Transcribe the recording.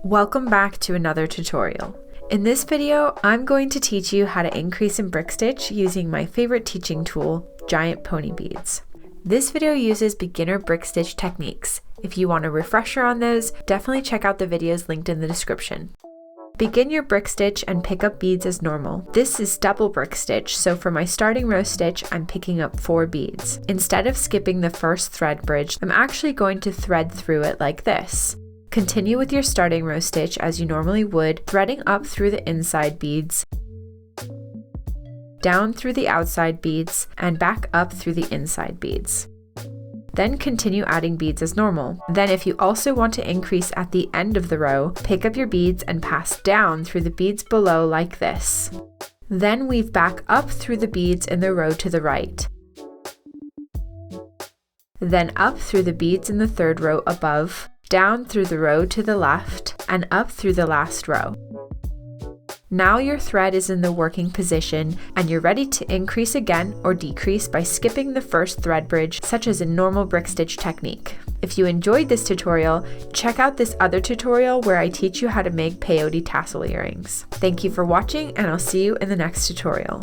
Welcome back to another tutorial. In this video, I'm going to teach you how to increase in brick stitch using my favorite teaching tool, giant pony beads. This video uses beginner brick stitch techniques. If you want a refresher on those, definitely check out the videos linked in the description. Begin your brick stitch and pick up beads as normal. This is double brick stitch, so for my starting row stitch, I'm picking up 4 beads. Instead of skipping the first thread bridge, I'm actually going to thread through it like this. Continue with your starting row stitch as you normally would, threading up through the inside beads, down through the outside beads, and back up through the inside beads. Then continue adding beads as normal. Then if you also want to increase at the end of the row, pick up your beads and pass down through the beads below like this. Then weave back up through the beads in the row to the right. Then up through the beads in the third row above, down through the row to the left, and up through the last row. Now your thread is in the working position and you're ready to increase again or decrease by skipping the first thread bridge, such as in normal brick stitch technique. If you enjoyed this tutorial, check out this other tutorial where I teach you how to make peyote tassel earrings. Thank you for watching, and I'll see you in the next tutorial.